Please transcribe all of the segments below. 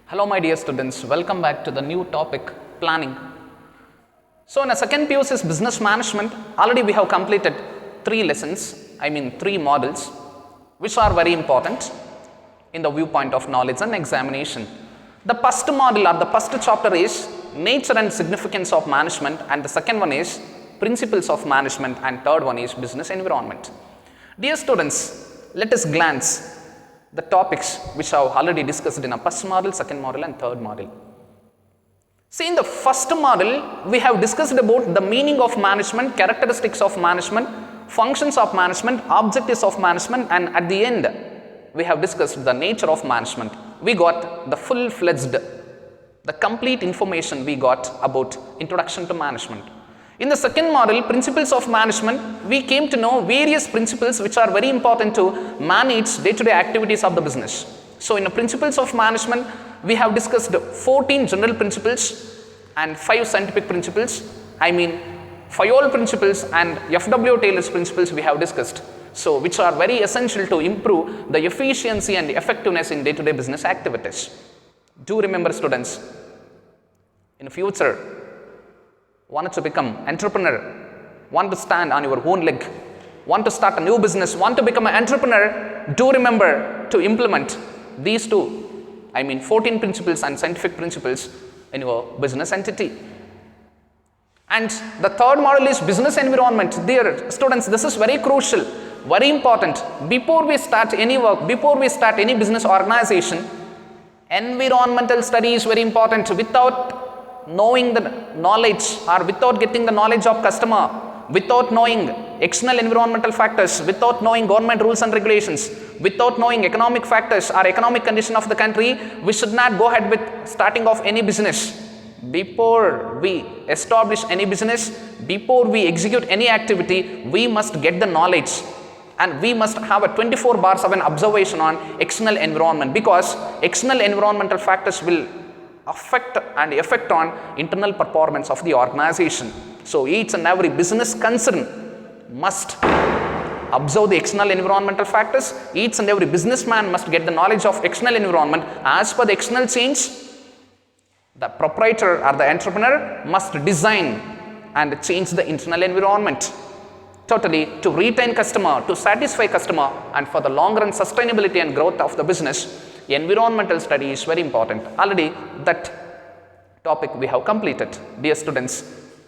Hello my dear students, welcome back to the new topic planning. So in a second PUC's business management, already we have completed 3 modules which are very important in the viewpoint of knowledge and examination. The first module or the first chapter is nature and significance of management, and the second one is principles of management, and third one is business environment. Dear students, let us glance the topics which I have already discussed in a first module, second module and third module. See, in the first module, we have discussed about the meaning of management, characteristics of management, functions of management, objectives of management, and at the end, we have discussed the nature of management. We got the full-fledged, the complete information we got about introduction to management. In the second module, principles of management, we came to know various principles which are very important to manage day-to-day activities of the business. So in the principles of management, we have discussed 14 general principles and 5 scientific principles. 5 principles and F.W. Taylor's principles we have discussed. So which are very essential to improve the efficiency and effectiveness in day-to-day business activities. Do remember, students, in the future, want to become entrepreneur, want to stand on your own leg, want to start a new business, want to become an entrepreneur, do remember to implement these 14 principles and scientific principles in your business entity. And the third model is business environment. Dear students, this is very crucial, very important. Before we start any work, before we start any business organization, environmental study is very important. Without knowing the knowledge or without getting the knowledge of customer, without knowing external environmental factors, without knowing government rules and regulations, without knowing economic factors or economic condition of the country, we should not go ahead with starting of any business. Before we establish any business, before we execute any activity, we must get the knowledge, and we must have a 24 bars of an observation on external environment, because external environmental factors will affect on internal performance of the organization. So each and every business concern must observe the external environmental factors. Each and every businessman must get the knowledge of external environment. As per the external change, the proprietor or the entrepreneur must design and change the internal environment totally to retain customer, to satisfy customer, and for the long run sustainability and growth of the business. Environmental study is very important. Already that topic we have completed. Dear students,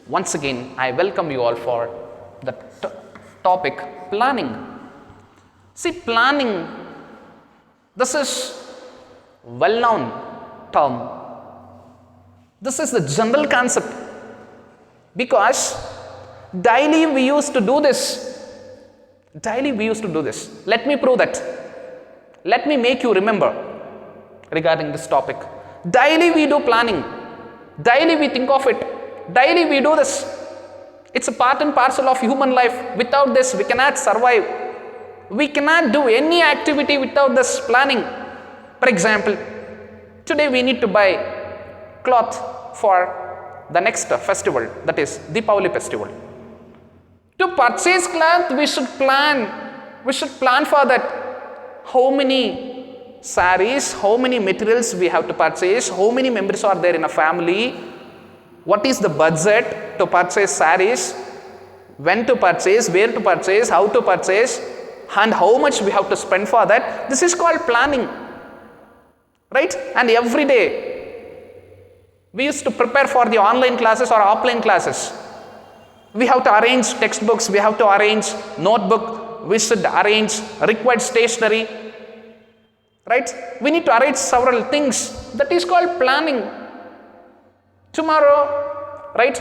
once again I welcome you all for the topic planning. See, planning, this is well-known term. This is the general concept, because daily we used to do this. Let me prove that. Let me make you remember regarding this topic. Daily we do planning. Daily we think of it. Daily we do this. It's a part and parcel of human life. Without this, we cannot survive. We cannot do any activity without this planning. For example, today we need to buy cloth for the next festival, that is Deepavali festival. To purchase cloth, we should plan. We should plan for that. How many sarees, how many materials we have to purchase, how many members are there in a family, what is the budget to purchase sarees, when to purchase, where to purchase, how to purchase, and how much we have to spend for that. This is called planning, right? And every day we used to prepare for the online classes or offline classes. We have to arrange textbooks, we have to arrange notebook, we should arrange required stationery, right? We need to arrange several things. That is called planning. Tomorrow, right,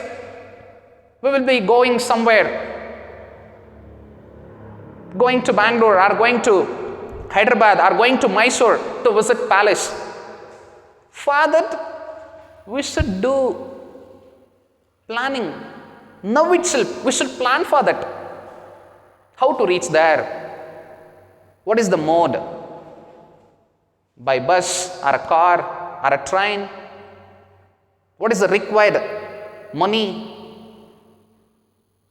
we will be going somewhere, going to Bangalore or going to Hyderabad or going to Mysore to visit palace. For that, we should do planning. Now itself, we should plan for that. How to reach there? What is the mode? By bus or a car or a train? What is the required money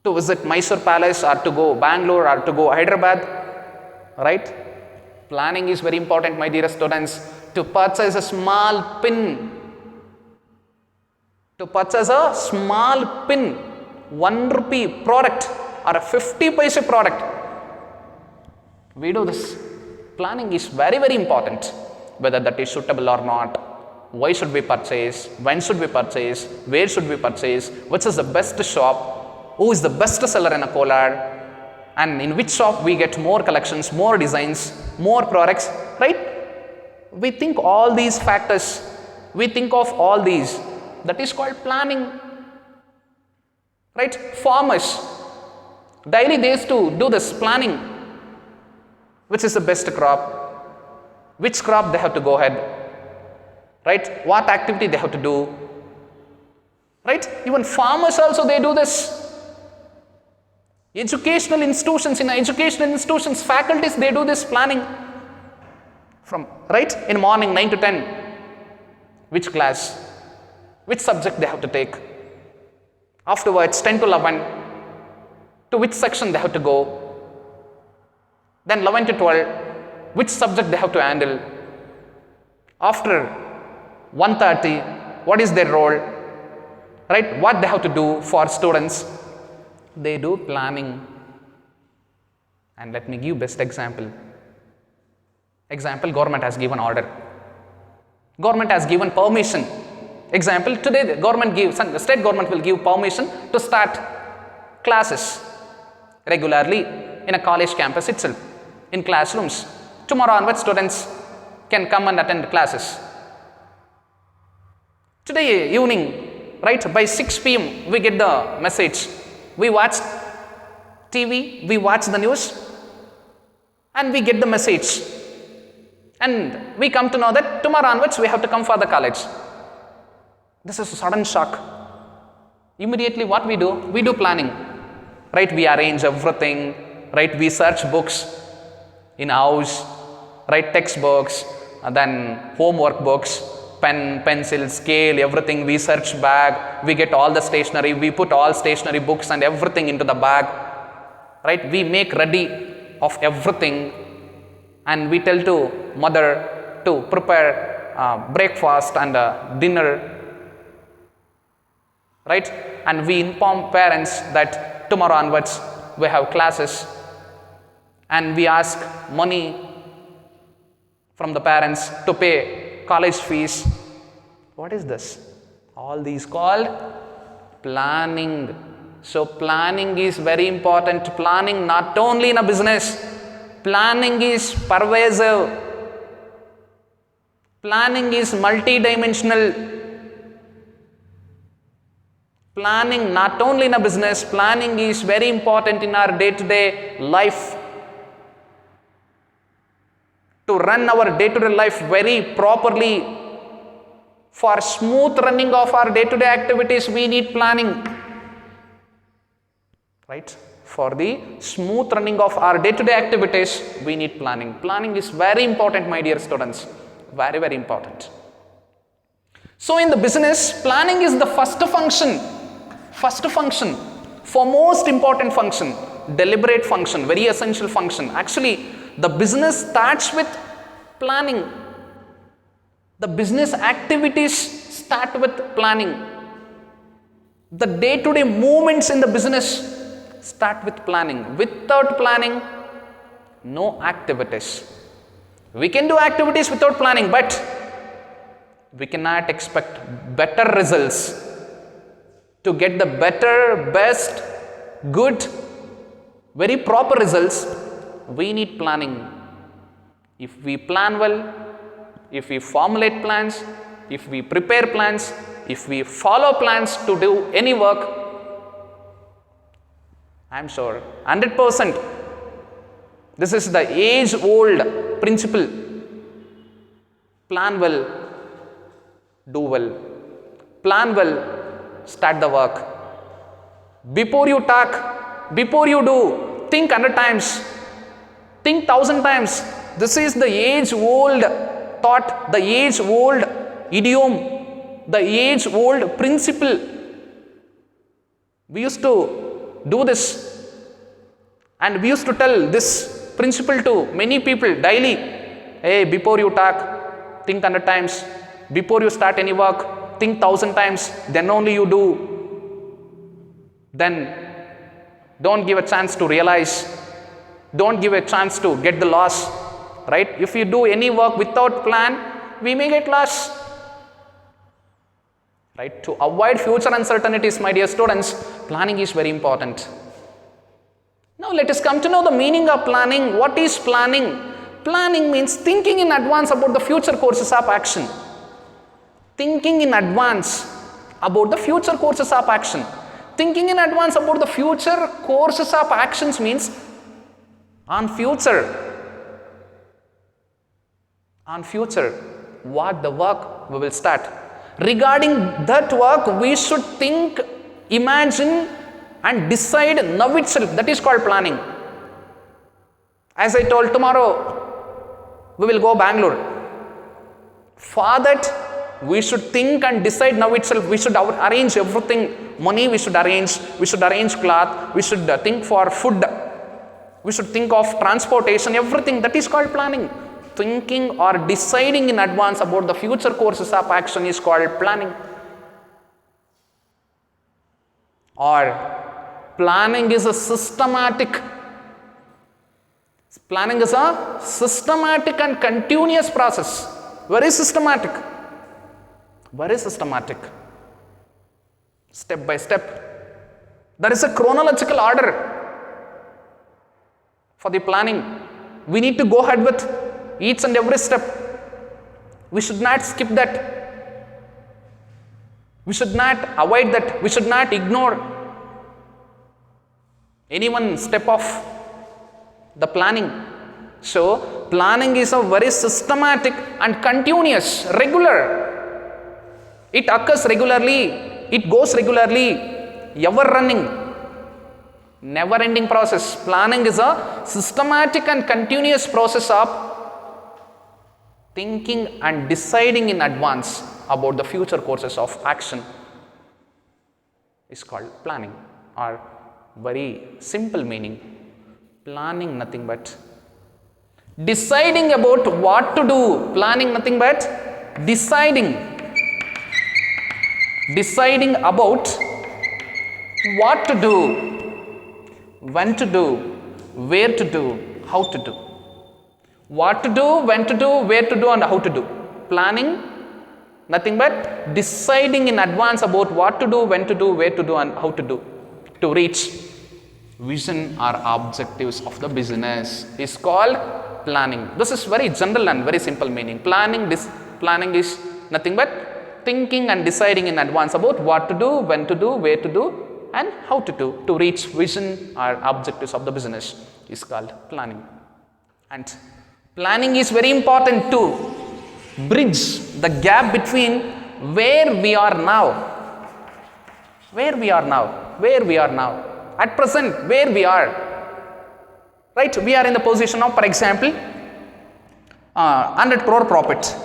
to visit Mysore Palace or to go Bangalore or to go Hyderabad? Right? Planning is very important, my dear students. to purchase a small pin. To purchase a small pin, 1 rupee product or a 50 paise product. We do this. Planning is very, very important. Whether that is suitable or not, why should we purchase, when should we purchase, where should we purchase, which is the best shop, who is the best seller in a Kolar, and in which shop we get more collections, more designs, more products, right? We think all these factors, we think of all these. That is called planning, right? Farmers, daily they used to do this planning. Which is the best crop? Which crop they have to go ahead? Right? What activity they have to do? Right? Even farmers also they do this. Educational institutions, faculties they do this planning. From right in morning 9 to 10, which class, which subject they have to take. Afterwards 10 to 11, to which section they have to go. Then 11 to 12, which subject they have to handle. After 1:30, what is their role, right? What they have to do for students. They do planning. And let me give best example. Government has given order. Government has given permission. Example, today the state government will give permission to start classes regularly in a college campus itself, in classrooms. Tomorrow onwards, students can come and attend classes. Today evening, right, by 6 p.m. we get the message. We watch TV, we watch the news, and we get the message. And we come to know that tomorrow onwards we have to come for the college. This is a sudden shock. Immediately what we do? We do planning. Right, we arrange everything. Right, we search books in house, right, textbooks, and then homework books, pen, pencil, scale, everything. We search bag, we get all the stationery, we put all stationery books and everything into the bag. Right, we make ready of everything, and we tell to mother to prepare breakfast and dinner. Right, and we inform parents that tomorrow onwards we have classes, and we ask money from the parents to pay college fees. What is this? All these called planning. So planning is very important. Planning not only in a business, planning is pervasive. Planning is multidimensional. Planning not only in a business, planning is very important in our day-to-day life. To run our day-to-day life very properly, for smooth running of our day-to-day activities, we need planning. Right? For the smooth running of our day-to-day activities, we need planning. Planning is very important, my dear students. Very, very important. So in the business, planning is the first function, foremost important function, deliberate function, very essential function. Actually, the business starts with planning. The business activities start with planning. The day-to-day movements in the business start with planning. Without planning, no activities. We can do activities without planning, but we cannot expect better results. To get the better, best, good, very proper results, we need planning. If we plan well, if we formulate plans, if we prepare plans, if we follow plans to do any work, I am sure 100%. This is the age-old principle. Plan well, do well. Plan well, start the work. Before you talk, before you do, think 100 times, think 1,000 times. This is the age-old thought, the age-old idiom, the age-old principle. We used to do this, and we used to tell this principle to many people daily. Hey, before you talk, think 100 times. Before you start any work, think 1,000 times, then only you do. Then don't give a chance to realize. Don't give a chance to get the loss. Right? If you do any work without plan, we may get lost. Right? To avoid future uncertainties, my dear students, planning is very important. Now let us come to know the meaning of planning. What is planning? Planning means thinking in advance about the future courses of action. Thinking in advance about the future courses of action. Thinking in advance about the future courses of actions means on future, what the work we will start. Regarding that work, we should think, imagine and decide now itself. That is called planning. As I told, tomorrow we will go Bangalore. For that, we should think and decide now itself. We should arrange everything. Money we should arrange cloth, we should think for food, we should think of transportation, everything. That is called planning. Thinking or deciding in advance about the future courses of action is called planning. Or planning is a systematic and continuous process. Very systematic. Step by step. There is a chronological order for the planning. We need to go ahead with each and every step. We should not skip that. We should not avoid that. We should not ignore any one step of the planning. So, planning is a very systematic and continuous, regular. It occurs regularly, it goes regularly, ever running, never ending process. Planning is a systematic and continuous process of thinking and deciding in advance about the future courses of action is called planning, or very simple meaning. Planning nothing but deciding about what to do. Planning nothing but deciding about what to do, when to do, where to do, how to do. What to do, when to do, where to do and how to do. Planning nothing but deciding in advance about what to do, when to do, where to do and how to do to reach vision or objectives of the business is called planning. This is very general and very simple meaning. Planning is nothing but thinking and deciding in advance about what to do, when to do, where to do and how to do to reach vision or objectives of the business is called planning. And planning is very important to bridge the gap between where we are now, at present, where we are. Right? We are in the position of, for example, 100 crore profit.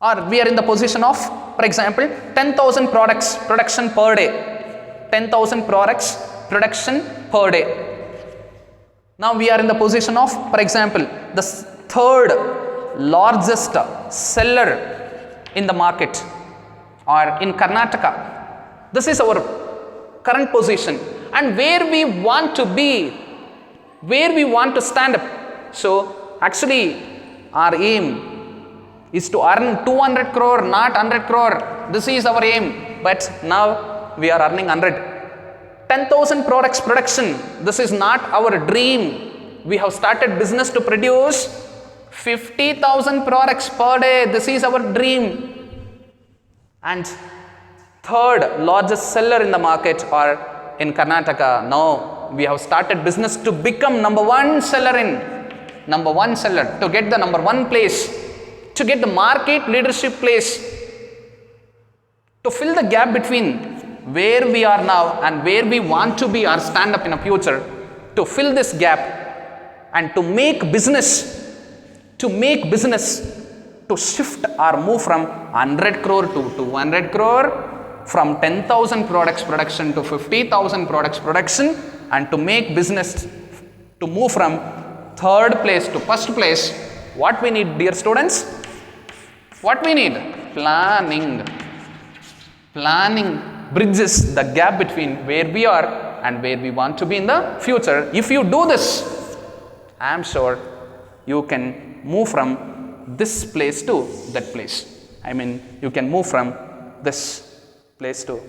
Or we are in the position of, for example, 10,000 products production per day. 10,000 products production per day. Now we are in the position of, for example, the third largest seller in the market or in Karnataka. This is our current position and where we want to be, where we want to stand up. So actually our aim is to earn 200 crore, not 100 crore. This is our aim, but now we are earning 100. 10,000 products production. This is not our dream. We have started business to produce 50,000 products per day. This is our dream. And third largest seller in the market or in Karnataka. Now we have started business to become number one seller, to get the number one place, to get the market leadership place, to fill the gap between where we are now and where we want to be or stand up in the future, to fill this gap and to make business, to shift or move from 100 crore to 200 crore, from 10,000 products production to 50,000 products production, and to make business to move from third place to first place What we need, dear students? What we need? Planning. Planning bridges the gap between where we are and where we want to be in the future. If you do this, I am sure you can move from this place to that place. I mean, you can move from this place to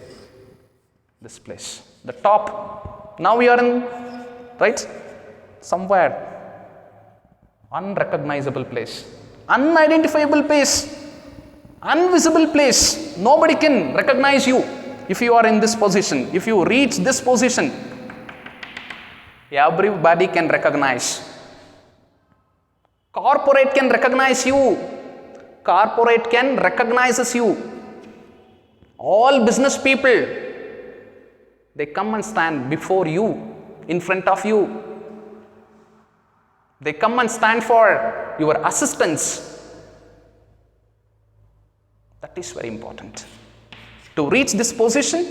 this place. The top. Now we are in, right? Somewhere. Unrecognizable place. Unidentifiable place. Invisible place. Nobody can recognize you if you are in this position. If you reach this position, everybody can recognize. Corporate can recognize you. Corporate can recognizes you. All business people, they come and stand before you, in front of you. They come and stand for your assistance. That is very important. To reach this position,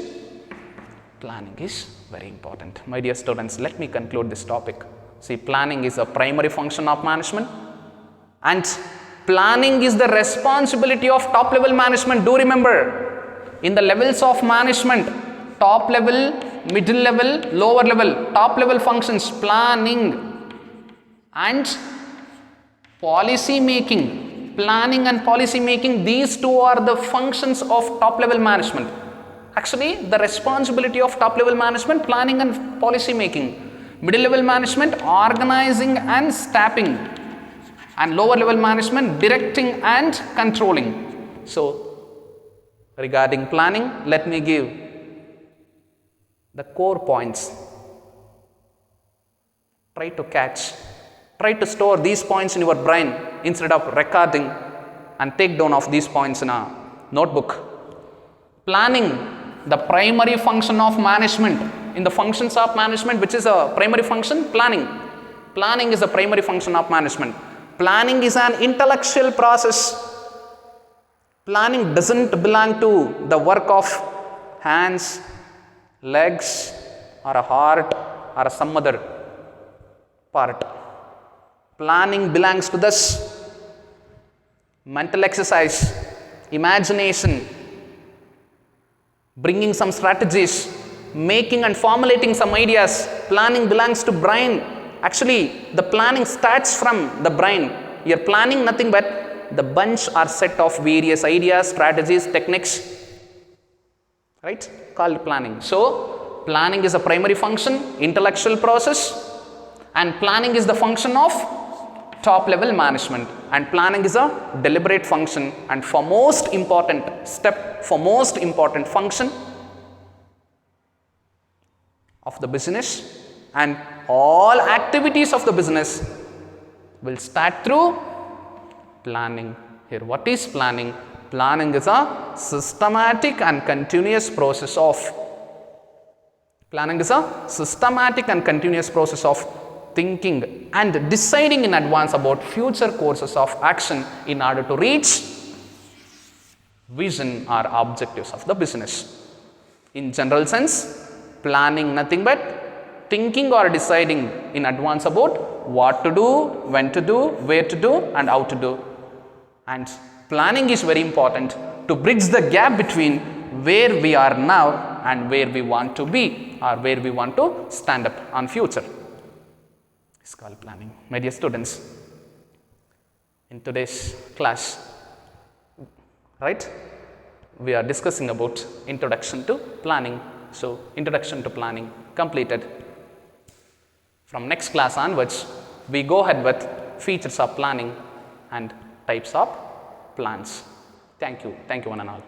planning is very important. My dear students, let me conclude this topic. See, planning is a primary function of management, and planning is the responsibility of top level management. Do remember, in the levels of management, top level, middle level, lower level, top level functions, planning and policy making. Planning and policy making, these two are the functions of top level management. Actually, the responsibility of top level management, planning and policy making. Middle level management, organizing and staffing. And lower level management, directing and controlling. So, regarding planning, let me give the core points. Try to catch. Try to store these points in your brain instead of recording, and take down of these points in a notebook. Planning, the primary function of management. In the functions of management, which is a primary function? Planning. Planning is the primary function of management. Planning is an intellectual process. Planning doesn't belong to the work of hands, legs, or a heart, or some other part. Planning belongs to this mental exercise, imagination, bringing some strategies, making and formulating some ideas. Planning belongs to brain. Actually, the planning starts from the brain. You're planning nothing but the bunch or set of various ideas, strategies, techniques, right? Called planning. So, planning is a primary function, intellectual process, and planning is the function of top level management, and planning is a deliberate function, and for most important step, for most important function of the business, and all activities of the business will start through planning. Here, what is planning? Planning is a systematic and continuous process of thinking and deciding in advance about future courses of action in order to reach vision or objectives of the business. In general sense, planning nothing but thinking or deciding in advance about what to do, when to do, where to do, and how to do. And planning is very important to bridge the gap between where we are now and where we want to be, or where we want to stand up on future. It's called planning. My dear students, in today's class, right, we are discussing about introduction to planning. So, introduction to planning completed. From next class onwards, we go ahead with features of planning and types of plans. Thank you one and all.